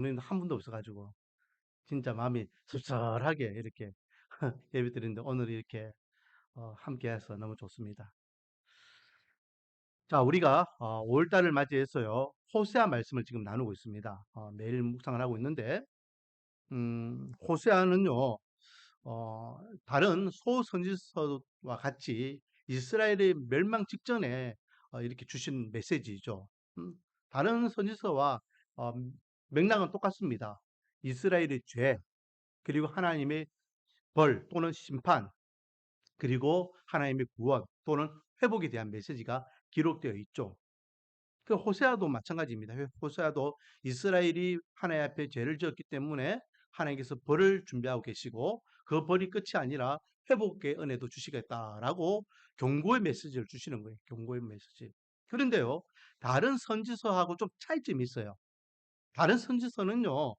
우리는 한 분도 없어가지고 진짜 마음이 씁쓸하게 이렇게 예배 드리는데 오늘 이렇게 함께해서 너무 좋습니다. 자, 우리가 5월달을 맞이해서요 호세아 말씀을 지금 나누고 있습니다. 매일 묵상을 하고 있는데 호세아는요 다른 소선지서와 같이 이스라엘의 멸망 직전에 이렇게 주신 메시지죠. 음, 다른 선지서와 어, 맥락은 똑같습니다. 이스라엘의 죄, 그리고 하나님의 벌 또는 심판, 그리고 하나님의 구원 또는 회복에 대한 메시지가 기록되어 있죠. 그 호세아도 마찬가지입니다. 호세아도 이스라엘이 하나님 앞에 죄를 지었기 때문에 하나님께서 벌을 준비하고 계시고 그 벌이 끝이 아니라 회복의 은혜도 주시겠다라고 경고의 메시지를 주시는 거예요. 경고의 메시지. 그런데요, 다른 선지서하고 좀 차이점이 있어요. 다른 선지서는요,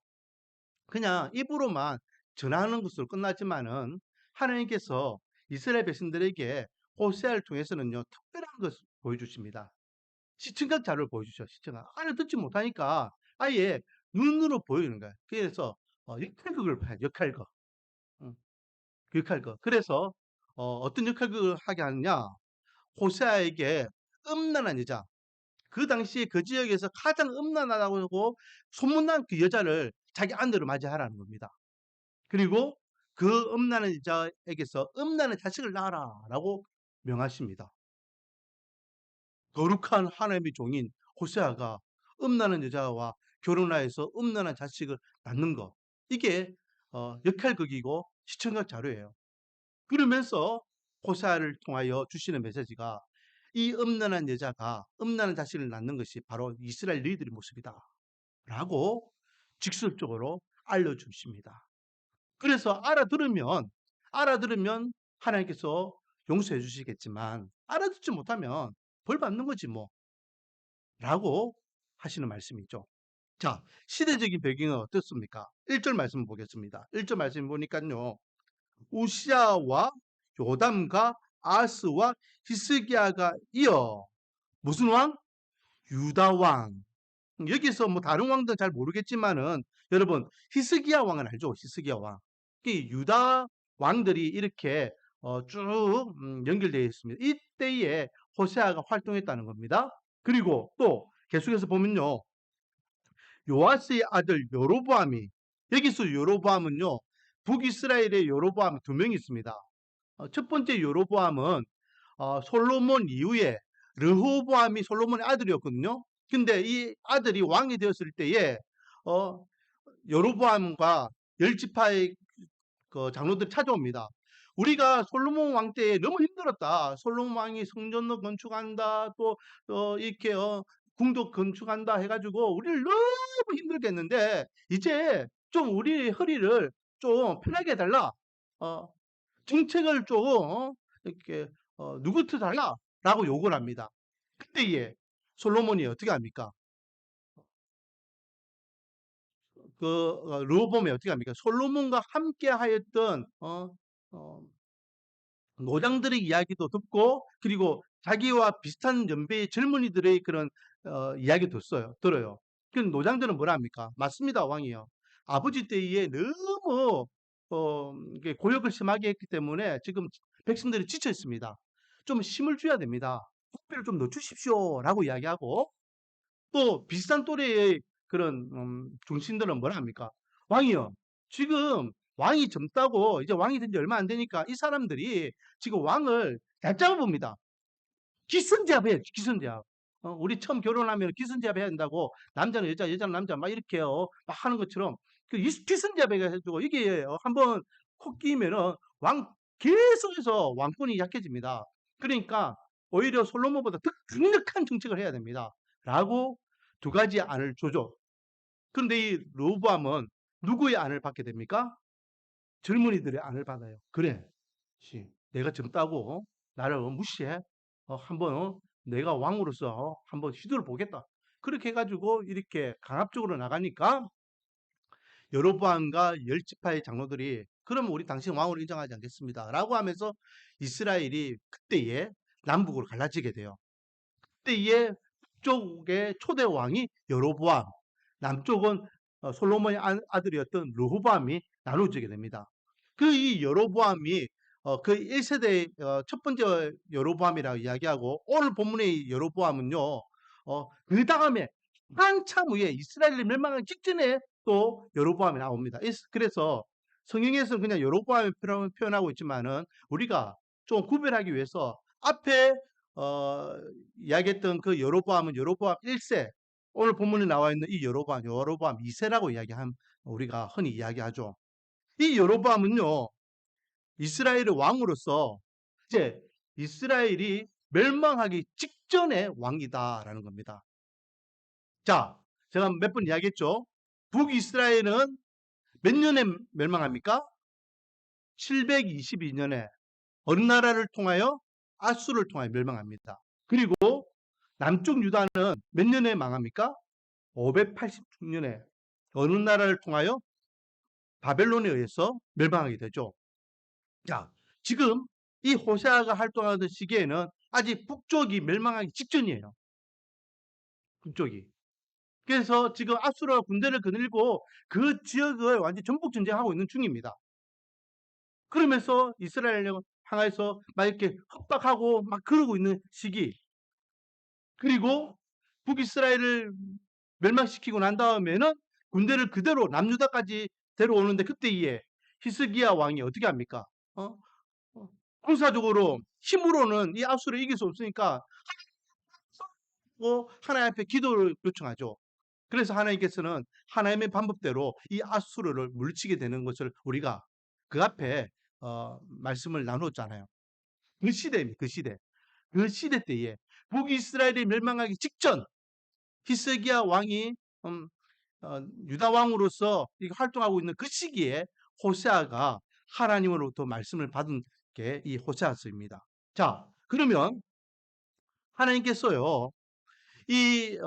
그냥 입으로만 전하는 것으로 끝나지만은 하나님께서 이스라엘 백성들에게 호세아를 통해서는요, 특별한 것을 보여주십니다. 시청각 자료를 보여주죠. 시청각. 알아듣지 못하니까 아예 눈으로 보이는 거예요. 그래서 역할극을 봐요. 역할극. 음, 역할극. 그래서 어떤 역할극을 하게 하느냐. 호세아에게 음란한 여자. 그 당시에 그 지역에서 가장 음란하다고 하고 소문난 그 여자를 자기 아내로 맞이하라는 겁니다. 그리고 그 음란한 여자에게서 음란한 자식을 낳아라라고 명하십니다. 거룩한 하나님의 종인 호세아가 음란한 여자와 결혼하여서 음란한 자식을 낳는 것. 이게 역할극이고 시청각 자료예요. 그러면서 호세아를 통하여 주시는 메시지가 이 음란한 여자가 음란한 자식을 낳는 것이 바로 이스라엘 너희들의 모습이다. 라고 직설적으로 알려주십니다. 그래서 알아들으면 하나님께서 용서해 주시겠지만 알아듣지 못하면 벌 받는 거지 뭐. 라고 하시는 말씀이죠. 자, 시대적인 배경은 어떻습니까? 1절 말씀 보겠습니다. 1절 말씀 보니까요. 우시아와 요담과 아스와 히스기야가 이어 무슨 왕? 유다 왕. 여기서 뭐 다른 왕들은 잘 모르겠지만은 여러분 히스기야 왕은 알죠? 히스기야 왕. 유다 왕들이 이렇게 쭉 연결되어 있습니다. 이때에 호세아가 활동했다는 겁니다. 그리고 또 계속해서 보면요. 요아스의 아들 여로보암이 여기서 여로보암은요. 북이스라엘의 여로보암 두 명이 있습니다. 첫 번째 여로보암은 솔로몬 이후에 르호보암이 솔로몬의 아들이었거든요. 근데 이 아들이 왕이 되었을 때에 어, 여로보암과 열지파의 그 장로들 찾아옵니다. 우리가 솔로몬 왕 때에 너무 힘들었다. 솔로몬 왕이 성전도 건축한다. 또 이렇게 궁도 건축한다 해가지고 우리를 너무 힘들게 했는데 이제 좀 우리 허리를 좀 편하게 해달라. 어, 정책을 좀 이렇게 누구트 달라라고 요구를 합니다. 그때에 솔로몬이 어떻게 합니까? 르호보암이 어떻게 합니까? 솔로몬과 함께 하였던 어, 노장들의 이야기도 듣고 그리고 자기와 비슷한 연배의 젊은이들의 그런 이야기도 들어요. 그 노장들은 뭐라 합니까? 맞습니다, 왕이요. 아버지 때에 너무 이게 고역을 심하게 했기 때문에 지금 백성들이 지쳐 있습니다. 좀 힘을 줘야 됩니다. 국비를 좀 넣어주십시오라고 이야기하고 또 비슷한 또래의 그런 중신들은 뭐라 합니까? 왕이요. 지금 왕이 젊다고 이제 왕이 된 지 얼마 안 되니까 이 사람들이 지금 왕을 얕잡아 봅니다. 기선제압해요. 기선제압. 우리 처음 결혼하면 기선제압 해야 된다고 남자는 여자, 여자는 남자 막 이렇게요. 막 하는 것처럼 그 기선제압 해가지고 이게 한번 콕 끼면은 왕 계속해서 왕권이 약해집니다. 그러니까 오히려 솔로몬보다 더 강력한 정책을 해야 됩니다. 라고 두 가지 안을 주죠. 그런데 이 로보암은 누구의 안을 받게 됩니까? 젊은이들의 안을 받아요. 그래, 내가 젊다고 나를 무시해? 한번 내가 왕으로서 한번 시도를 보겠다. 그렇게 해가지고 이렇게 강압적으로 나가니까 여로보암과 열 지파의 장로들이 그러면 우리 당신 왕으로 인정하지 않겠습니다. 라고 하면서 이스라엘이 그때에 남북으로 갈라지게 돼요. 그때에 북쪽의 초대 왕이 여로보암, 남쪽은 솔로몬의 아들이었던 르호보암이 나누어지게 됩니다. 그 이 여로보암이 그 1세대의 첫 번째 여로보암이라고 이야기하고, 오늘 본문의 여로보암은요, 그 다음에 한참 후에 이스라엘이 멸망하기 직전에 또 여로보암이 나옵니다. 그래서 성경에서는 그냥 여로보암을 표현하고 있지만은 우리가 좀 구별하기 위해서 앞에 이야기했던 그 여로보암은 여로보암 1세, 오늘 본문에 나와 있는 이 여로보암 2세라고 우리가 흔히 이야기하죠. 이 여로보암은요, 이스라엘의 왕으로서 이제 이스라엘이 멸망하기 직전의 왕이다라는 겁니다. 자, 제가 몇 번 이야기했죠. 북이스라엘은 몇 년에 멸망합니까? 722년에 어느 나라를 통하여? 아수를 통하여 멸망합니다. 그리고 남쪽 유다는 몇 년에 망합니까? 586년에 어느 나라를 통하여? 바벨론에 의해서 멸망하게 되죠. 자, 지금 이 호세아가 활동하던 시기에는 아직 북쪽이 멸망하기 직전이에요. 북쪽이. 그래서 지금 아수르가 군대를 거느리고 그 지역을 완전 전복 전쟁하고 있는 중입니다. 그러면서 이스라엘을 향해서 막 이렇게 협박하고 막 그러고 있는 시기. 그리고 북이스라엘을 멸망시키고 난 다음에는 군대를 그대로 남유다까지 데려오는데, 그때에 히스기야 왕이 어떻게 합니까? 군사적으로 힘으로는 이 아수를 이길 수 없으니까 하나님 앞에 기도를 요청하죠. 그래서 하나님께서는 하나님의 방법대로 이 아수르를 물리치게 되는 것을 우리가 그 앞에 말씀을 나눴잖아요. 그 시대입니다. 그 시대. 그 시대 때에 북이스라엘이 멸망하기 직전 히스기야 왕이 유다 왕으로서 활동하고 있는 그 시기에 호세아가 하나님으로부터 말씀을 받은 게 이 호세아서입니다. 자, 그러면 하나님께서요, 이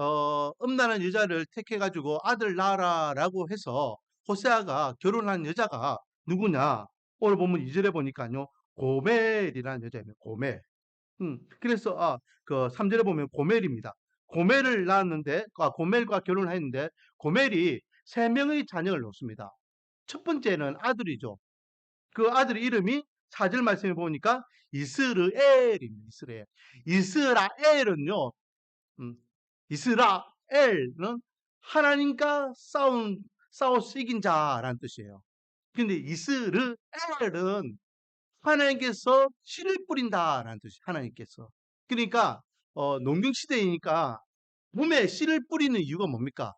음란한 여자를 택해가지고 아들 낳아라라고 해서 호세아가 결혼한 여자가 누구냐? 오늘 보면 2절에 보니까요, 고멜이라는 여자입니다. 고멜. 그래서 그 3절에 보면 고멜입니다. 고멜을 낳았는데, 고멜과 결혼을 했는데 고멜이 3명의 자녀를 놓습니다. 첫 번째는 아들이죠. 그 아들 이름이 4절 말씀해 보니까 이스르엘입니다. 이스라엘. 이스라엘은요, 이스라엘은 하나님과 싸워 이긴 자라는 뜻이에요. 근데 이스르엘은 하나님께서 씨를 뿌린다라는 뜻이, 하나님께서. 그러니까 농경 시대이니까 봄에 씨를 뿌리는 이유가 뭡니까?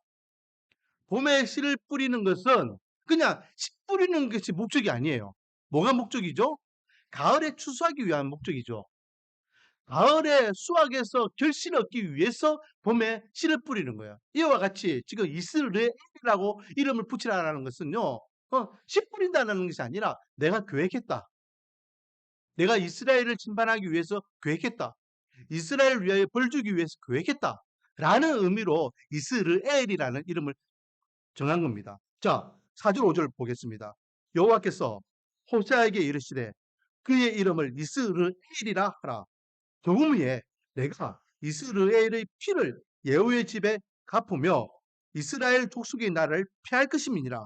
봄에 씨를 뿌리는 것은 그냥 씨 뿌리는 것이 목적이 아니에요. 뭐가 목적이죠? 가을에 추수하기 위한 목적이죠. 가을에 수확해서 결실을 얻기 위해서 봄에 씨를 뿌리는 거예요. 이와 같이 지금 이스라엘이라고 이름을 붙이라는 것은요, 씨 뿌린다는 것이 아니라 내가 계획했다. 내가 이스라엘을 침반하기 위해서 계획했다. 이스라엘을 위하여 벌 주기 위해서 계획했다. 라는 의미로 이스라엘이라는 이름을 정한 겁니다. 자, 4절 5절 보겠습니다. 여호와께서 호세아에게 이르시되 그의 이름을 이스라엘이라 하라. 조금 후에 내가 이스라엘의 피를 예후의 집에 갚으며 이스라엘 족속의 나라를 피할 것임이니라.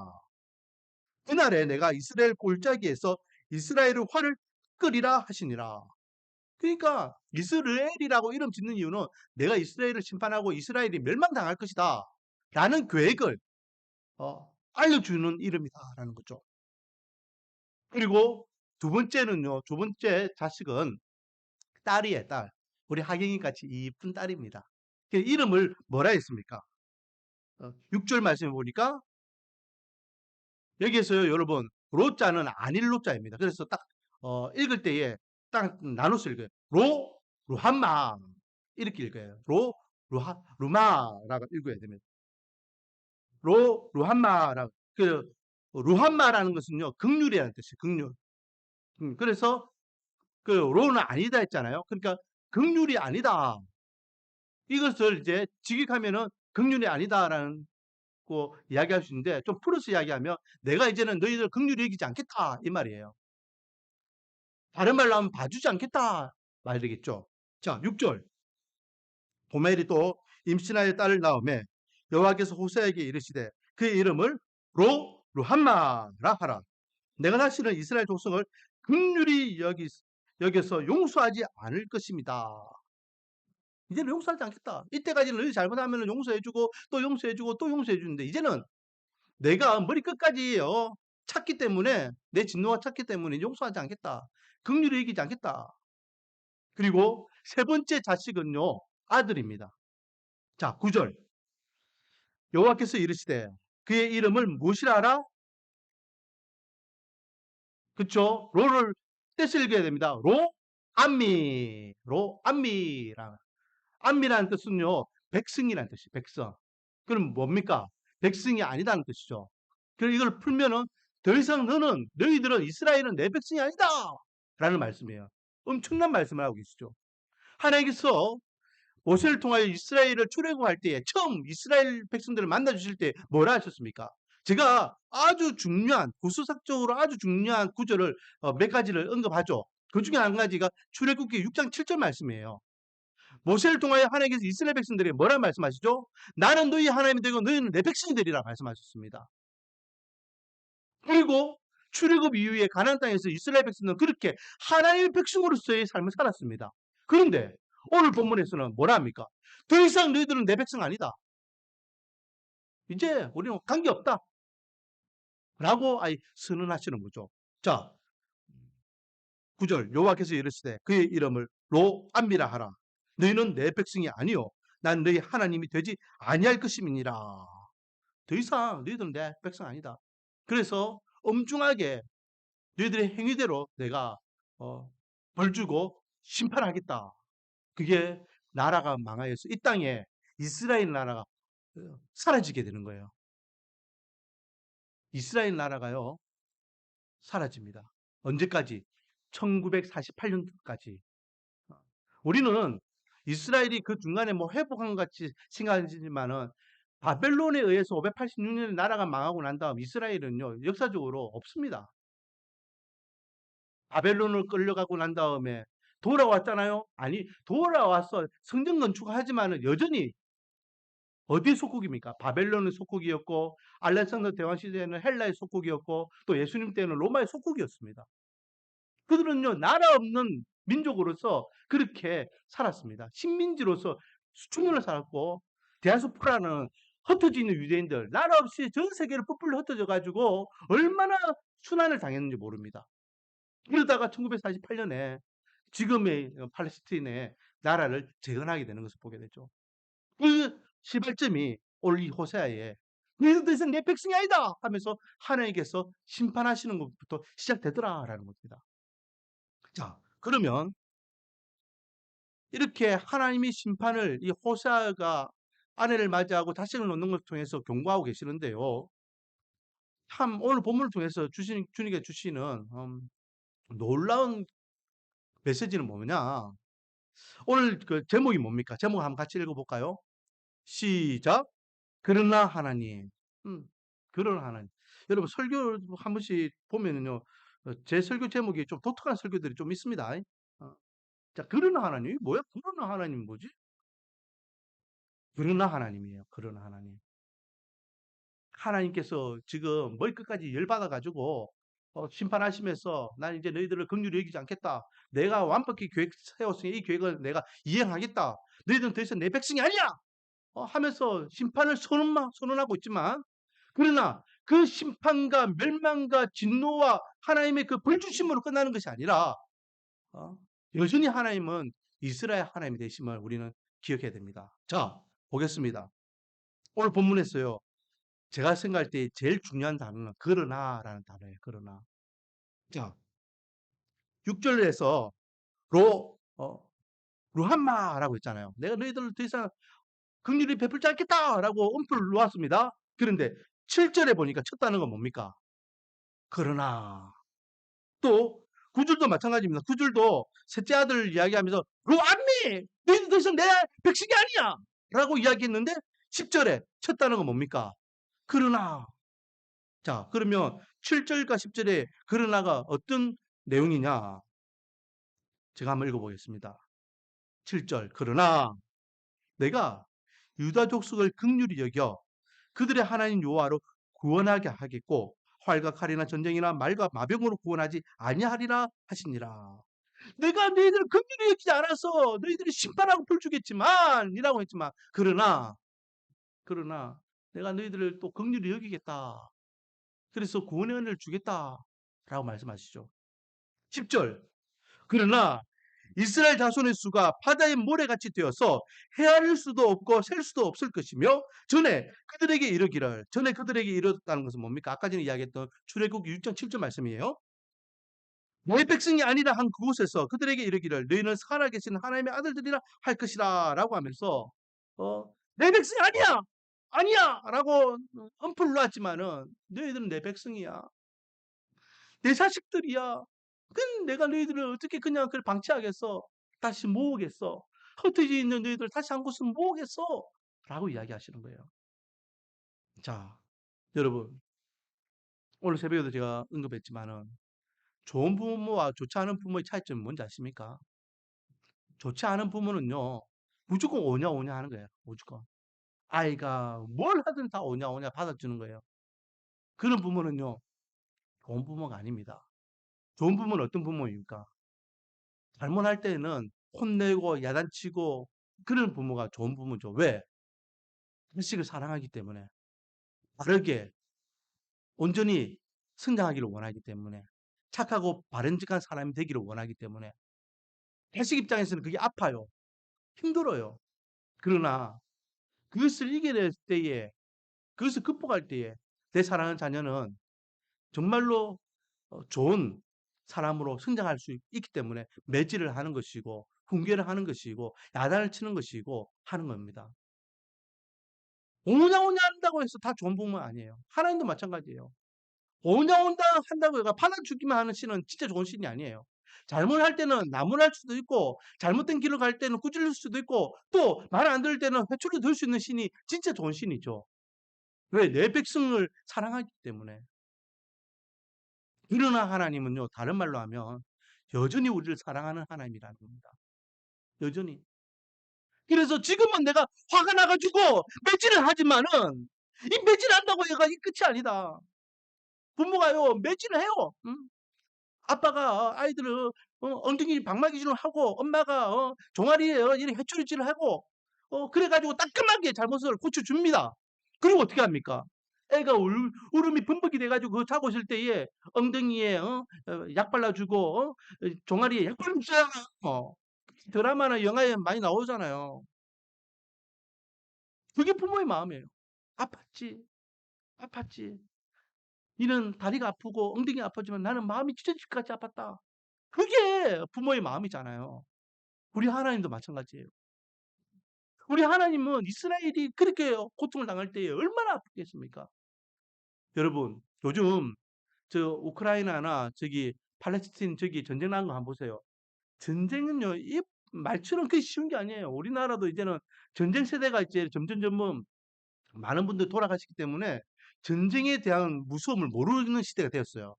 그날에 내가 이스라엘 골짜기에서 이스라엘의 활을 끄리라 하시니라. 그러니까 이스라엘이라고 이름 짓는 이유는 내가 이스라엘을 심판하고 이스라엘이 멸망당할 것이다 라는 계획을 알려주는 이름이다라는 거죠. 그리고 두 번째는요, 두 번째 자식은 딸이에요, 딸. 우리 하경이 같이 이쁜 딸입니다. 이름을 뭐라 했습니까? 6절 말씀해 보니까 여기에서요, 여러분, 로자는 아닐 로자입니다. 그래서 딱 읽을 때에 딱 나눠서 읽어요. 루함마 이렇게 읽어요. 루마라고 읽어야 됩니다. 루함마라고. 루함마라는 것은요, 긍휼이라는 뜻이에요. 긍휼. 그래서 그 로는 아니다 했잖아요. 그러니까 긍휼이 아니다. 이것을 이제 직역하면은 긍휼이 아니다라는 거 이야기할 수 있는데, 좀 풀어서 이야기하면 내가 이제는 너희들 긍휼히 여기지 않겠다 이 말이에요. 다른 말로 하면 봐주지 않겠다 말 되겠죠. 자, 6절. 고멜이 또 임신하여 딸을 낳음에 여호와께서 호세아에게 이르시되 그의 이름을 루함마라 하라. 내가 다시는 이스라엘 족속을 긍휼히 여겨서 용서하지 않을 것입니다. 이제는 용서하지 않겠다. 이때까지는 너희 잘못하면 용서해주고 또 용서해주고 또 용서해주는데 이제는 내가 머리 끝까지 찼기 때문에 내 진노가 찼기 때문에 용서하지 않겠다. 긍휼히 여기지 않겠다. 그리고 세 번째 자식은요, 아들입니다. 자, 9절. 여호와께서 이르시되 그의 이름을 무엇이라 하라? 그쵸? 로를 뜻을 읽어야 됩니다. 로암미라. 암미라는 뜻은요, 백성이라는 뜻이에요. 백성. 그럼 뭡니까? 백성이 아니다는 뜻이죠. 그래서 이걸 풀면은 더 이상 너희들은 이스라엘은 내 백성이 아니다! 라는 말씀이에요. 엄청난 말씀을 하고 계시죠. 하나님께서 모세를 통하여 이스라엘을 출애굽할 때에 처음 이스라엘 백성들을 만나 주실 때 뭐라 하셨습니까? 제가 아주 중요한 구수삭적으로 아주 중요한 구절을 몇 가지를 언급하죠. 그 중에 한 가지가 출애굽기 6장 7절 말씀이에요. 모세를 통하여 하나님께서 이스라엘 백성들에게 뭐라 말씀하시죠? 나는 너희 하나님이 되고 너희는 내 백성이 되리라 말씀하셨습니다. 그리고 출애굽 이후에 가나안 땅에서 이스라엘 백성들은 그렇게 하나님의 백성으로서의 삶을 살았습니다. 그런데 오늘 본문에서는 뭐라 합니까? 더 이상 너희들은 내 백성 아니다. 이제 우리는 관계없다. 라고 선언하시는 거죠. 자, 9절 여호와께서 이르시되 그의 이름을 로암미라 하라. 너희는 내 백성이 아니요 난 너희 하나님이 되지 아니할 것임이니라. 더 이상 너희들은 내 백성 아니다. 그래서 엄중하게 너희들의 행위대로 내가 벌 주고 심판하겠다. 그게 나라가 망하여서 이 땅에 이스라엘 나라가 사라지게 되는 거예요. 이스라엘 나라가요 사라집니다. 언제까지? 1948년까지. 우리는 이스라엘이 그 중간에 뭐 회복한 것 같이 생각하지만은 바벨론에 의해서 586년에 나라가 망하고 난 다음 이스라엘은요 역사적으로 없습니다. 바벨론을 끌려가고 난 다음에 돌아왔잖아요. 아니 돌아와서 성전 건축하지만은 여전히 어디의 속국입니까? 바벨론의 속국이었고 알렉산더 대왕 시대에는 헬라의 속국이었고 또 예수님 때는 로마의 속국이었습니다. 그들은요 나라 없는 민족으로서 그렇게 살았습니다. 식민지로서 수천 년을 살았고 디아스포라는 흩어져 있는 유대인들 나라 없이 전 세계를 뿔뿔이 흩어져 가지고 얼마나 순환을 당했는지 모릅니다. 그러다가 1948년에 지금의 팔레스타인의 나라를 재건하게 되는 것을 보게 되죠. 그 시발점이 오늘 이 호세아에 너희들 더 이상 내 백성이 아니다 하면서 하나님께서 심판하시는 것부터 시작되더라라는 겁니다. 자, 그러면 이렇게 하나님이 심판을 이 호세아가 아내를 맞이하고 자식을 놓는 것을 통해서 경고하고 계시는데요. 참 오늘 본문을 통해서 주님께 주시는 놀라운 메시지는 뭐냐? 오늘 그 제목이 뭡니까? 제목 한번 같이 읽어볼까요? 시작. 그러나 하나님. 그러나 하나님. 여러분 설교 한 번씩 보면은요. 제 설교 제목이 좀 독특한 설교들이 좀 있습니다. 자, 그러나 하나님. 뭐야? 그러나 하나님 뭐지? 그러나 하나님이에요. 그러나 하나님. 하나님께서 지금 머리끝까지 열받아가지고 심판하시면서 난 이제 너희들을 긍휼히 여기지 않겠다. 내가 완벽히 계획 세웠으니 이 계획을 내가 이행하겠다. 너희들은 더 이상 내 백성이 아니야. 하면서 심판을 선언하고 있지만 그러나 그 심판과 멸망과 진노와 하나님의 그 벌주심으로 끝나는 것이 아니라 여전히 하나님은 이스라엘 하나님이 되심을 우리는 기억해야 됩니다. 자, 보겠습니다. 오늘 본문에서요. 제가 생각할 때 제일 중요한 단어는 그러나라는 단어예요. 그러나. 자, 6절에서 루함마라고 했잖아요. 내가 너희들을 더 이상 긍휼히 베풀지 않겠다라고 엄포를 놓았습니다. 그런데 7절에 보니까 첫 단어가 뭡니까? 그러나 또 9절도 마찬가지입니다. 9절도 셋째 아들을 이야기하면서 루암미 너희들 더 이상 내 백성이 아니야 라고 이야기했는데 10절에 첫 단어가 뭡니까? 그러나. 자, 그러면 7절과 10절에 그러나가 어떤 내용이냐? 제가 한번 읽어보겠습니다. 7절 그러나 내가 유다 족속을 긍휼히 여겨 그들의 하나님 여호와로 구원하게 하겠고 활과 칼이나 전쟁이나 말과 마병으로 구원하지 아니하리라 하시니라. 내가 너희들을 긍휼히 여기지 않아서 너희들이 심판하고 벌 주겠지만 이라고 했지만 그러나 내가 너희들을 또 긍휼히 여기겠다. 그래서 구원의 은혜를 주겠다라고 말씀하시죠. 10절. 그러나 이스라엘 자손의 수가 바다의 모래같이 되어서 헤아릴 수도 없고 셀 수도 없을 것이며 전에 그들에게 이르렀다는 것은 뭡니까? 아까 전에 이야기했던 출애굽기 6장 7절 말씀이에요. 너희 백성이 아니라 한 그곳에서 그들에게 이르기를 너희는 살아계신 하나님의 아들들이라 할 것이라 라고 하면서 내 백성이 아니야! 아니야! 라고 엄풀 놨지만은 너희들은 내 백성이야. 내 자식들이야. 그 내가 너희들을 어떻게 그냥 그걸 방치하겠어? 다시 모으겠어? 흩어져 있는 너희들 다시 한 곳으로 모으겠어? 라고 이야기하시는 거예요. 자, 여러분 오늘 새벽에도 제가 언급했지만은 좋은 부모와 좋지 않은 부모의 차이점이 뭔지 아십니까? 좋지 않은 부모는요, 무조건 오냐 오냐 하는 거예요. 무조건. 아이가 뭘 하든 다 오냐 오냐 받아주는 거예요. 그런 부모는요, 좋은 부모가 아닙니다. 좋은 부모는 어떤 부모입니까? 잘못할 때는 혼내고 야단치고 그런 부모가 좋은 부모죠. 왜? 자식을 사랑하기 때문에. 바르게, 온전히 성장하기를 원하기 때문에. 착하고 바른직한 사람이 되기를 원하기 때문에. 자식 입장에서는 그게 아파요. 힘들어요. 그러나 그것을 이겨낼 때에, 그것을 극복할 때에 내 사랑하는 자녀는 정말로 좋은 사람으로 성장할 수 있기 때문에 매질을 하는 것이고 훈계를 하는 것이고 야단을 치는 것이고 하는 겁니다. 오냐오냐 한다고 해서 다 좋은 부모 아니에요. 하나님도 마찬가지예요. 오냐온다 한다고 해가 받아주기만 하는 신은 진짜 좋은 신이 아니에요. 잘못할 때는 나무랄 수도 있고 잘못된 길을 갈 때는 꾸짖을 수도 있고 또 말 안 들을 때는 회초리 들 수 있는 신이 진짜 좋은 신이죠. 왜? 내 백성을 사랑하기 때문에. 그러나 하나님은요, 다른 말로 하면 여전히 우리를 사랑하는 하나님이라는 겁니다. 여전히. 그래서 지금은 내가 화가 나가지고 매질을 하지만은 이 매질한다고 얘가 이 끝이 아니다. 부모가요 매질을 해요. 응? 아빠가 아이들을 엉덩이 방망이질을 하고 엄마가 종아리에 이렇게 회초리질을 하고 그래가지고 따끔하게 잘못을 고쳐줍니다. 그리고 어떻게 합니까? 애가 울음이 범벅이 돼가지고 그 자고 있을 때에 엉덩이에 약 발라주고 종아리에 약 발라주잖아. 드라마나 영화에 많이 나오잖아요. 그게 부모의 마음이에요. 아팠지, 아팠지. 니는 다리가 아프고 엉덩이 아프지만 나는 마음이 찢어질 것 같이 아팠다. 그게 부모의 마음이잖아요. 우리 하나님도 마찬가지예요. 우리 하나님은 이스라엘이 그렇게 고통을 당할 때에 얼마나 아프겠습니까? 여러분, 요즘 저 우크라이나나 저기 팔레스틴 저기 전쟁 난 거 한번 보세요. 전쟁은요, 이 말처럼 그게 쉬운 게 아니에요. 우리나라도 이제는 전쟁 세대가 이제 점점 많은 분들이 돌아가시기 때문에 전쟁에 대한 무서움을 모르는 시대가 되었어요.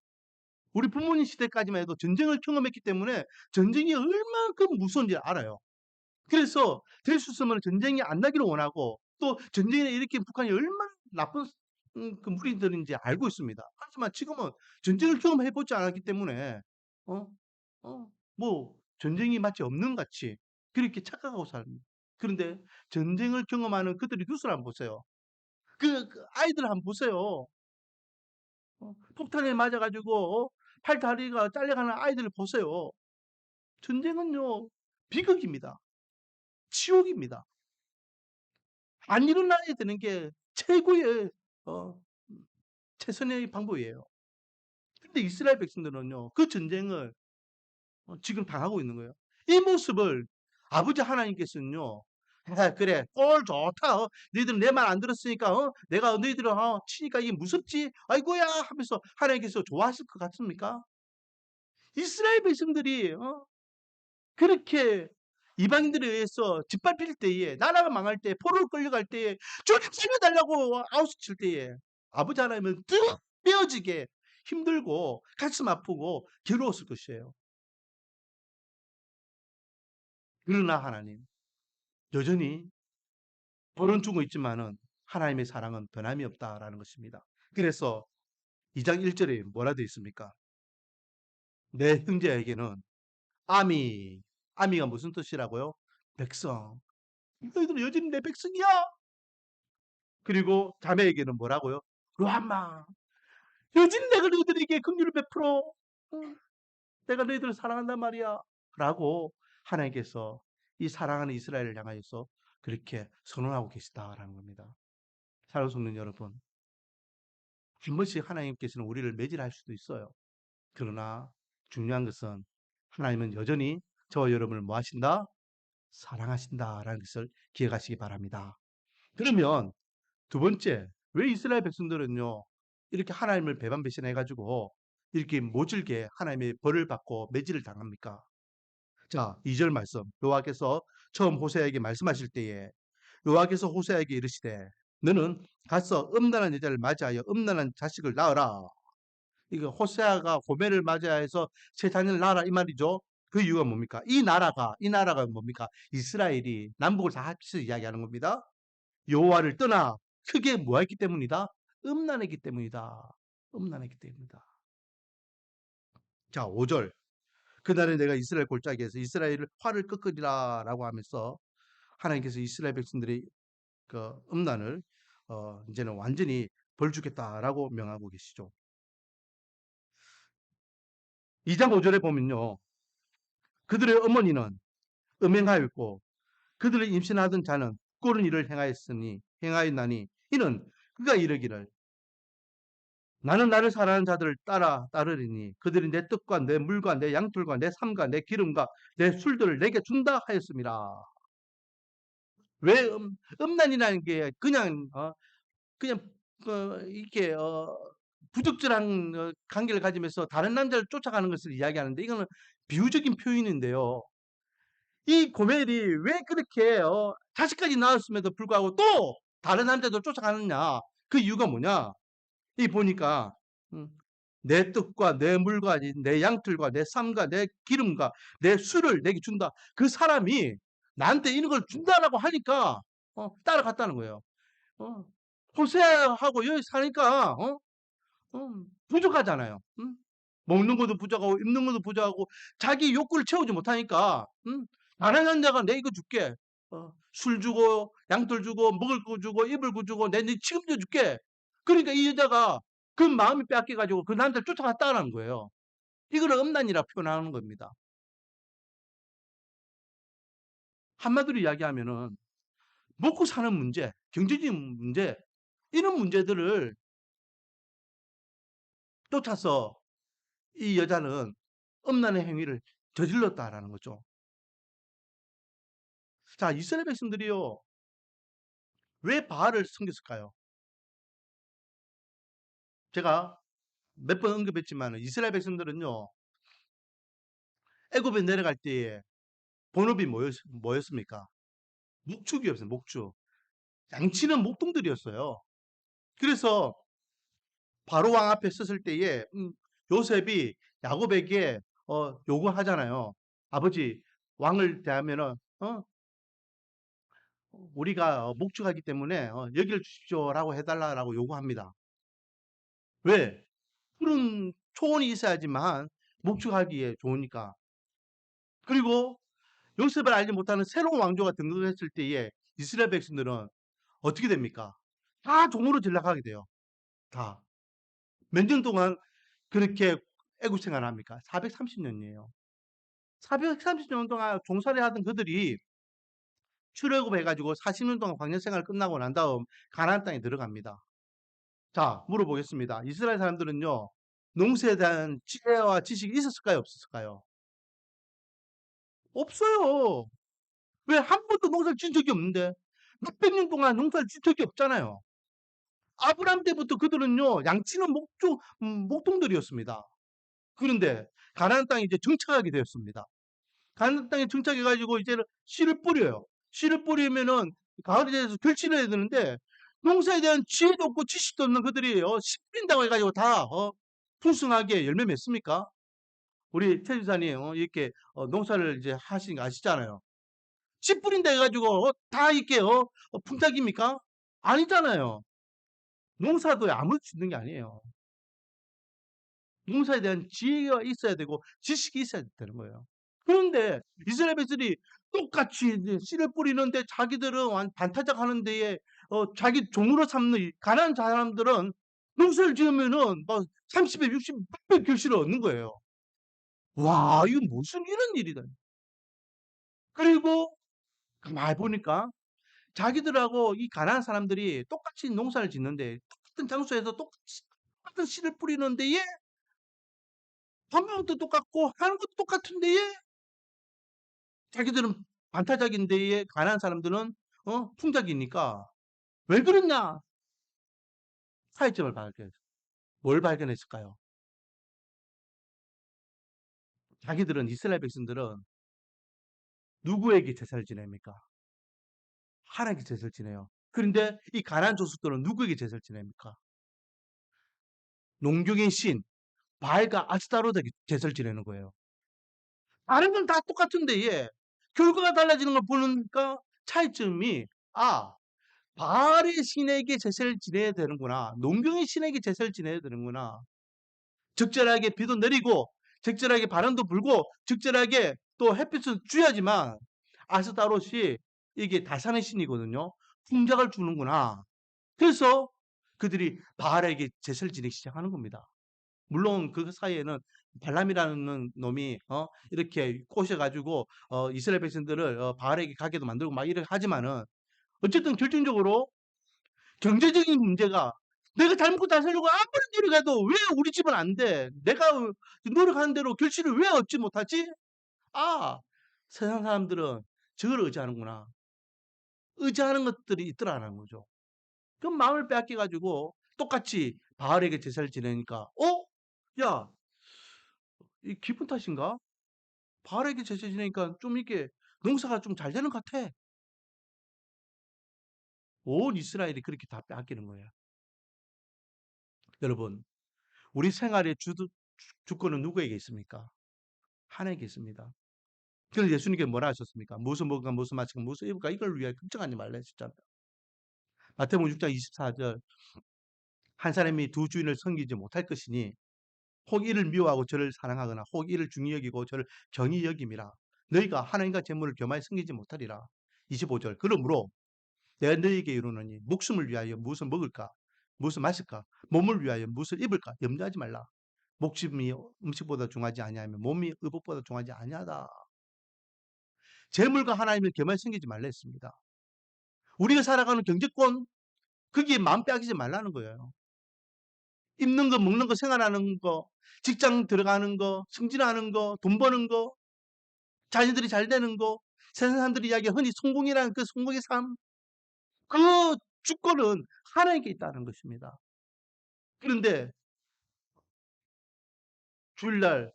우리 부모님 시대까지만 해도 전쟁을 경험했기 때문에 전쟁이 얼마큼 무서운지 알아요. 그래서 될 수 있으면 전쟁이 안 나기를 원하고 또 전쟁에 일으킨 북한이 얼마나 나쁜 그 무리들인지 알고 있습니다. 하지만 지금은 전쟁을 경험해 보지 않았기 때문에 어? 뭐 전쟁이 마치 없는 같이 그렇게 착각하고 삽니다. 그런데 전쟁을 경험하는 그들의 뉴스를 한번 보세요. 그 아이들 한번 보세요. 폭탄에 맞아 가지고 팔다리가 잘려가는 아이들을 보세요. 전쟁은요 비극입니다. 치욕입니다. 안 일어나야 되는 게 최고의 어 최선의 방법이에요. 근데 이스라엘 백성들은요. 그 전쟁을 지금 당하고 있는 거예요. 이 모습을 아버지 하나님께서는요. 그래 꼴 좋다. 너희들은 내 말 안 들었으니까 내가 너희들을 치니까 이게 무섭지? 아이고야 하면서 하나님께서 좋아하실 것 같습니까? 이스라엘 백성들이 그렇게 이방인들에 의해서 짓밟힐 때에 나라가 망할 때 포로로 끌려갈 때에 주님 살려달라고 아우스칠 때에 아버지 하나님은 뚝 떼어지게 힘들고 가슴 아프고 괴로웠을 것이에요. 그러나 하나님 여전히 벌은 주고 있지만은 하나님의 사랑은 변함이 없다라는 것입니다. 그래서 2장 1절에 뭐라 되어 있습니까? 내 형제에게는 아미가 무슨 뜻이라고요? 백성. 너희들은 여전히 내 백성이야. 그리고 자매에게는 뭐라고요? 루함마. 여전히 내가 너희들에게 긍휼을 베풀어. 응, 내가 너희들을 사랑한단 말이야. 라고 하나님께서 이 사랑하는 이스라엘을 향하여서 그렇게 선언하고 계시다라는 겁니다. 사랑하는 성도 여러분, 한 번씩 하나님께서는 우리를 매질할 수도 있어요. 그러나 중요한 것은 하나님은 여전히 저와 여러분을 뭐 하신다? 사랑하신다라는 것을 기억하시기 바랍니다. 그러면 두 번째, 왜 이스라엘 백성들은요, 이렇게 하나님을 배반 배신해가지고 이렇게 모질게 하나님의 벌을 받고 매질을 당합니까? 자, 2절 말씀. 여호와께서 처음 호세아에게 말씀하실 때에 여호와께서 호세아에게 이르시되 너는 가서 음란한 여자를 맞이하여 음란한 자식을 낳으라. 이거 호세아가 고멜을 맞이해서 새 자녀를 낳아라 이 말이죠. 그 이유가 뭡니까? 이 나라가 뭡니까? 이스라엘이 남북을 다 합쳐서 이야기하는 겁니다. 여호와를 떠나 크게 뭐했기 때문이다? 음란했기 때문이다. 음란했기 때문이다. 자, 5절. 그날에 내가 이스라엘 골짜기에서 이스라엘을 활을 끄끄리라라고 하면서 하나님께서 이스라엘 백성들의 그 음란을 이제는 완전히 벌 주겠다라고 명하고 계시죠. 2장 5절에 보면요. 그들의 어머니는 음행하였고 그들을 임신하던 자는 꼴은 일을 행하였나니 이는 그가 이르기를 나는 나를 사랑하는 자들을 따르리니 그들이 내 떡과 내 물과 내 양털과 내 삶과 내 기름과 내 술들을 내게 준다 하였습니다. 왜 음란이라는 게 그냥 이렇게 부적절한 관계를 가지면서 다른 남자를 쫓아가는 것을 이야기하는데 이거는 비유적인 표현인데요. 이 고멜이 왜 그렇게 자식까지 낳았음에도 불구하고 또 다른 남자도 쫓아가느냐? 그 이유가 뭐냐? 이 보니까 음, 내 떡과 내 물과 내 양털과 내 쌈과 내 기름과 내 술을 내게 준다. 그 사람이 나한테 이런 걸 준다라고 하니까 따라갔다는 거예요. 어, 호세하고 여기 사니까 부족하잖아요. 응? 먹는 것도 부족하고 입는 것도 부족하고 자기 욕구를 채우지 못하니까 다른 남자가 내 이거 줄게. 술 주고 양털 주고 먹을 거 주고 입을 거 주고 내 책임져 줄게. 그러니까 이 여자가 그 마음이 뺏겨가지고 그 남자를 쫓아갔다는 거예요. 이걸 음란이라 표현하는 겁니다. 한마디로 이야기하면은 먹고 사는 문제, 경제적인 문제 이런 문제들을 쫓아서 이 여자는 음란의 행위를 저질렀다라는 거죠. 자, 이스라엘 백성들이요. 왜 바알을 섬겼을까요? 제가 몇 번 언급했지만 이스라엘 백성들은요. 애굽에 내려갈 때에 본업이 뭐였습니까? 목축이었어요. 목축. 양치는 목동들이었어요. 그래서 바로 왕 앞에 섰을 때에 요셉이 야곱에게 요구하잖아요. 아버지 왕을 대하면은 우리가 목축하기 때문에 여기를 주십시오라고 해달라고 요구합니다. 왜? 푸른 초원이 있어야지만 목축하기에 좋으니까. 그리고 요셉을 알지 못하는 새로운 왕조가 등극했을 때에 이스라엘 백성들은 어떻게 됩니까? 다 종으로 전락하게 돼요. 다. 몇 년 동안 그렇게 애국 생활을 합니까? 430년이에요. 430년 동안 종살이 하던 그들이 출애굽해가지고 40년 동안 광야 생활 끝나고 난 다음 가나안 땅에 들어갑니다. 자, 물어보겠습니다. 이스라엘 사람들은요, 농사에 대한 지혜와 지식이 있었을까요? 없었을까요? 없어요. 왜 한 번도 농사를 지은 적이 없는데? 몇백 년 동안 농사를 지은 적이 없잖아요. 아브라함 때부터 그들은요, 양치는 목동들이었습니다. 그런데 가나안 땅에 이제 정착하게 되었습니다. 가나안 땅에 정착해가지고 이제는 씨를 뿌려요. 씨를 뿌리면은 가을에 대해서 결실을 해야 되는데 농사에 대한 지혜도 없고 지식도 없는 그들이 씨 뿌린다고 해가지고 다 풍성하게 열매 맺습니까? 우리 최 지사님 이렇게 농사를 이제 하시는 거 아시잖아요. 씨 뿌린다 해가지고 다 이렇게 풍작입니까? 아니잖아요. 농사도 아무나 짓는 게 아니에요. 농사에 대한 지혜가 있어야 되고 지식이 있어야 되는 거예요. 그런데 이스라엘 백성들이 똑같이 이제 씨를 뿌리는데 자기들은 반타작 하는 데에 자기 종으로 삼는 이 가난한 사람들은 농사를 지으면은 막 30배, 60배, 100배 결실을 얻는 거예요. 와, 이거 무슨 이런 일이다. 그리고 가만히 보니까 자기들하고 이 가난한 사람들이 똑같이 농사를 짓는데 똑같은 장소에서 똑같은 씨를 뿌리는 데에 방법도 똑같고 하는 것도 똑같은 데에 자기들은 반타작인 데에 가난한 사람들은 풍작이니까 왜 그랬냐? 차이점을 발견했어요. 뭘 발견했을까요? 자기들은 이스라엘 백성들은 누구에게 제사를 지냅니까? 하나님께 제사를 지내요. 그런데 이 가난한 족속들은 누구에게 제사를 지냅니까? 농경의 신 바알과 아스타로트에게 제사를 지내는 거예요. 다른 건 다 똑같은데 결과가 달라지는 걸 보니까 차이점이 바알의 신에게 제사를 지내야 되는구나. 농경의 신에게 제사를 지내야 되는구나. 적절하게 비도 내리고 적절하게 바람도 불고 적절하게 또 햇빛을 쥐어야지만 아스타롯이 이게 다산의 신이거든요. 풍작을 주는구나. 그래서 그들이 바알에게 제사를 지내기 시작하는 겁니다. 물론 그 사이에는 발람이라는 놈이 이렇게 꼬셔가지고 이스라엘 백성들을 바알에게 가게도 만들고 막 이렇게 하지만은 어쨌든 결정적으로 경제적인 문제가 내가 잘 먹고 잘 살려고 아무리 노력해도 왜 우리 집은 안 돼? 내가 노력하는 대로 결실을 왜 얻지 못하지? 아, 세상 사람들은 저걸 의지하는구나. 의지하는 것들이 있더라는 거죠. 그럼 마음을 빼앗겨가지고 똑같이 바알에게 제사를 지내니까 야, 이 기분 탓인가? 바알에게 제사 지내니까 좀 이게 농사가 좀 잘 되는 것 같아. 온 이스라엘이 그렇게 다 빼앗기는 거예요. 여러분, 우리 생활의 주권은 누구에게 있습니까? 하나님께 있습니다. 그래서 예수님께 뭐라 하셨습니까? 무슨 먹을까, 무슨 마실까, 무슨 입을까 이걸 위하여 걱정하지 말라 했었잖아요. 마태복음 6장 24절 한 사람이 두 주인을 섬기지 못할 것이니 혹 이를 미워하고 저를 사랑하거나 혹 이를 중히 여기고 저를 경히 여김이라. 너희가 하나님과 재물을 겸하여 섬기지 못하리라. 25절 그러므로 내가 너희에게 이르노니 목숨을 위하여 무엇을 먹을까 무엇을 마실까 몸을 위하여 무엇을 입을까 염려하지 말라. 목숨이 음식보다 중하지 아니하면 몸이 의복보다 중하지 아니하다. 재물과 하나님을 겸하여 섬기지 말라 했습니다. 우리가 살아가는 경제권 거기에 마음 빼앗기지 말라는 거예요. 입는 거, 먹는 거, 생활하는 거, 직장 들어가는 거, 승진하는 거, 돈 버는 거, 자녀들이 잘 되는 거, 세상 사람들이 이야기하는 흔히 성공이라는 그 성공의 삶, 그 주권은 하나님께 있다는 것입니다. 그런데 주일날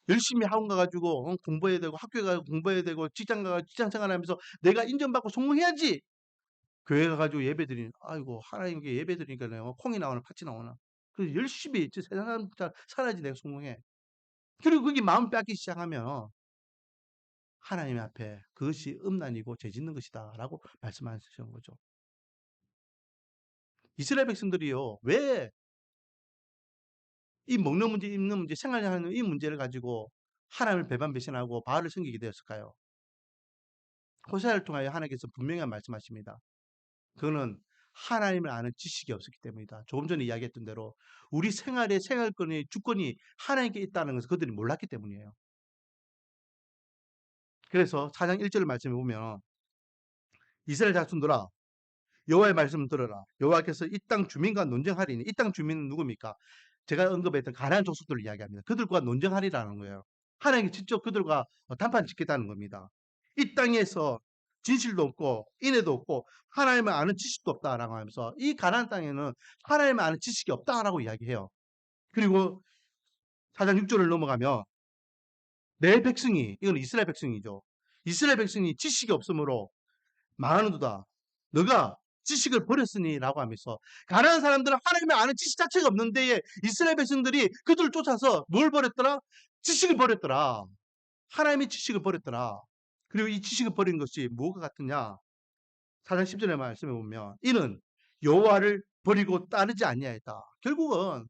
열심히 학원 가가지고 공부해야 되고 학교에 가서 공부해야 되고 직장 가서 직장 생활하면서 내가 인정받고 성공해야지. 교회 가가지고 예배 드리니 아이고 하나님께 예배 드리니까요 콩이 나오나 팥이 나오나. 그래서 열심히 세상 사람 살아야지 내가 성공해. 그리고 그게 마음 뺏기 시작하면 하나님 앞에 그것이 음란이고 죄짓는 것이다라고 말씀하시는 거죠. 이스라엘 백성들이요 왜 이 먹는 문제, 입는 문제, 생활하는 이 문제를 가지고 하나님을 배반 배신하고 바알을 섬기게 되었을까요? 호세아를 통하여 하나님께서 분명히 말씀하십니다. 그거는 하나님을 아는 지식이 없었기 때문이다. 조금 전에 이야기했던 대로 우리 생활의 생활권의 주권이 하나님께 있다는 것을 그들이 몰랐기 때문이에요. 그래서 4장 1절 말씀에 보면 이스라엘 자손들아 여호와의 말씀을 들어라. 여호와께서 이 땅 주민과 논쟁하리니 이 땅 주민은 누굽니까? 제가 언급했던 가나안 족속들을 이야기합니다. 그들과 논쟁하리라는 거예요. 하나님이 직접 그들과 단판 짓겠다는 겁니다. 이 땅에서 진실도 없고 인애도 없고 하나님을 아는 지식도 없다라고 하면서 이 가나안 땅에는 하나님을 아는 지식이 없다라고 이야기해요. 그리고 4장 6절을 넘어가면 내 백성이 이건 이스라엘 백성이죠. 이스라엘 백성이 지식이 없으므로 망하는도다. 너가 지식을 버렸으니라고 하면서 가난한 사람들은 하나님을 아는 지식 자체가 없는데 이스라엘 백성들이 그들을 쫓아서 뭘 버렸더라? 지식을 버렸더라. 하나님의 지식을 버렸더라. 그리고 이 지식을 버린 것이 뭐가 같으냐? 4장 10절의 말씀에 보면 이는 여호와를 버리고 따르지 아니하였다. 결국은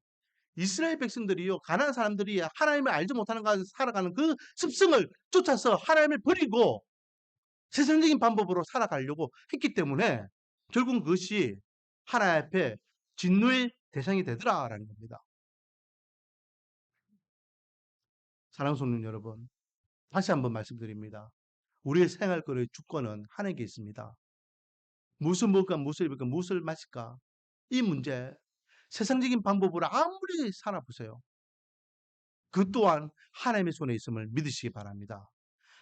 이스라엘 백성들이요, 가나안 사람들이 하나님을 알지 못하는 가운데 살아가는 그 습성을 쫓아서 하나님을 버리고 세상적인 방법으로 살아가려고 했기 때문에 결국 그것이 하나님 앞에 진노의 대상이 되더라라는 겁니다. 사랑하는 성도 여러분, 다시 한번 말씀드립니다. 우리의 생활권의 주권은 하나님께 있습니다. 무엇을 먹을까, 무엇을 입을까, 무엇을 마실까? 이 문제, 세상적인 방법으로 아무리 살아보세요. 그 또한 하나님의 손에 있음을 믿으시기 바랍니다.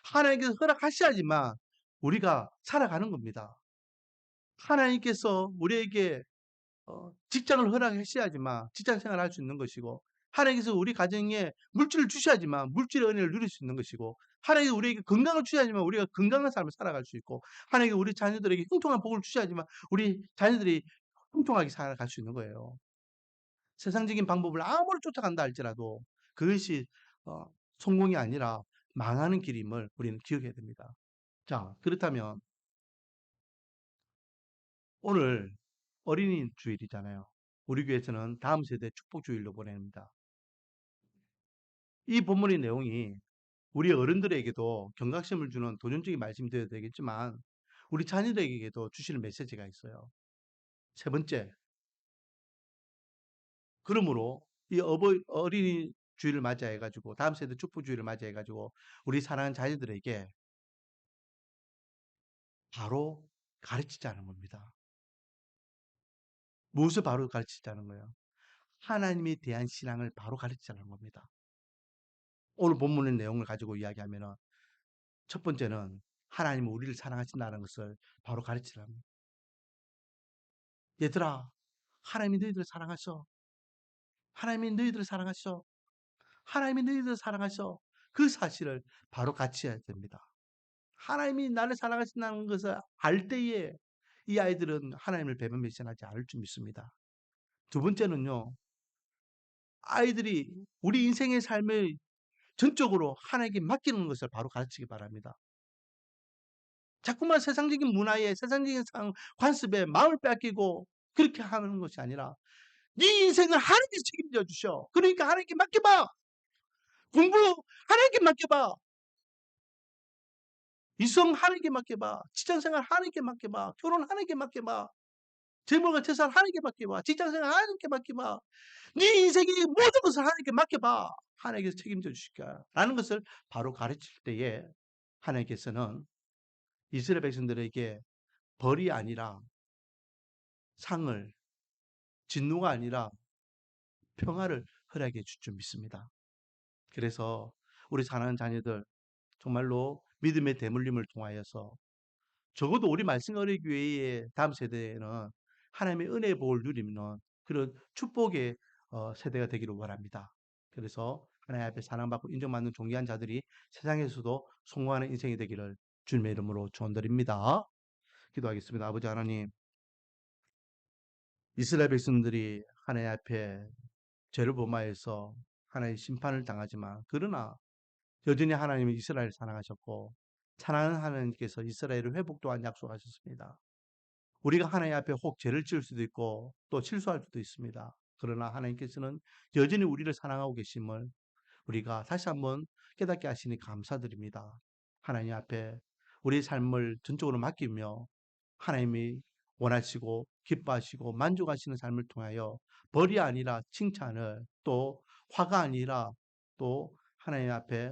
하나님께서 허락하셔야지만 우리가 살아가는 겁니다. 하나님께서 우리에게 직장을 허락하셔야지만 직장 생활을 할 수 있는 것이고, 하나님께서 우리 가정에 물질을 주셔야지만 물질의 은혜를 누릴 수 있는 것이고, 하나님께서 우리에게 건강을 주셔야지만 우리가 건강한 삶을 살아갈 수 있고, 하나님께서 우리 자녀들에게 형통한 복을 주셔야지만 우리 자녀들이 형통하게 살아갈 수 있는 거예요. 세상적인 방법을 아무리 쫓아간다 할지라도 그것이 성공이 아니라 망하는 길임을 우리는 기억해야 됩니다. 자, 그렇다면 오늘 어린이 주일이잖아요. 우리 교회에서는 다음 세대 축복 주일로 보냅니다. 이 본문의 내용이 우리 어른들에게도 경각심을 주는 도전적인 말씀이 되어야 되겠지만 우리 자녀들에게도 주시는 메시지가 있어요. 세 번째, 그러므로 이 어린이 주일을 맞이해 가지고 다음 세대 축복 주일을 맞이해 가지고 우리 사랑하는 자녀들에게 바로 가르치자는 겁니다. 무엇을 바로 가르치자는 거예요? 하나님에 대한 신앙을 바로 가르치자는 겁니다. 오늘 본문의 내용을 가지고 이야기하면은 첫 번째는 하나님은 우리를 사랑하신다는 것을 바로 가르치라는 거예요. 얘들아, 하나님이 너희들을 사랑하셔. 하나님이 너희들을 사랑하셔. 하나님이 너희들을 사랑하셔. 그 사실을 바로 가르쳐야 됩니다. 하나님이 나를 사랑하신다는 것을 알 때에 이 아이들은 하나님을 배분 배신하지 않을 줄 믿습니다. 두 번째는요, 아이들이 우리 인생의 삶을 전적으로 하나님께 맡기는 것을 바로 가르치기 바랍니다. 자꾸만 세상적인 문화에 세상적인 관습에 마음을 뺏기고 그렇게 하는 것이 아니라 네 인생을 하나님께서 책임져 주셔. 그러니까 하나님께 맡겨봐. 공부 하나님께 맡겨봐. 이성 하나님께 맡겨봐. 직장생활 하나님께 맡겨봐. 결혼 하나님께 맡겨봐. 재물과 재산 하나님께 맡겨봐. 직장생활 하나님께 맡겨봐. 네 인생의 모든 것을 하나님께 맡겨봐. 하나님께서 책임져 주실 거야. 라는 것을 바로 가르칠 때에 하나님께서는 이스라엘 백성들에게 벌이 아니라 상을, 진노가 아니라 평화를 허락해 줄 줄 믿습니다. 그래서 우리 사랑하는 자녀들 정말로 믿음의 대물림을 통하여서 적어도 우리 말씀 어린이 교회의 다음 세대에는 하나님의 은혜의 복을 누리는 그런 축복의 세대가 되기를 원합니다. 그래서 하나님 앞에 사랑받고 인정받는 존귀한 자들이 세상에서도 성공하는 인생이 되기를 주님의 이름으로 축원드립니다. 기도하겠습니다. 아버지 하나님, 이스라엘 백성들이 하나님 앞에 죄를 범하여서 하나님의 심판을 당하지만 그러나 여전히 하나님은 이스라엘을 사랑하셨고 사랑하는 하나님께서 이스라엘을 회복 또한 약속하셨습니다. 우리가 하나님 앞에 혹 죄를 지을 수도 있고 또 실수할 수도 있습니다. 그러나 하나님께서는 여전히 우리를 사랑하고 계심을 우리가 다시 한번 깨닫게 하시니 감사드립니다. 하나님 앞에 우리의 삶을 전적으로 맡기며 하나님이 원하시고 기뻐하시고 만족하시는 삶을 통하여 벌이 아니라 칭찬을 또 화가 아니라 또 하나님 앞에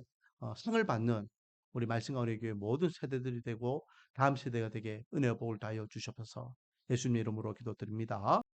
상을 받는 우리 말씀과 우리 교회 모든 세대들이 되고 다음 세대가 되게 은혜와 복을 다하여 주셔서 예수님 이름으로 기도드립니다.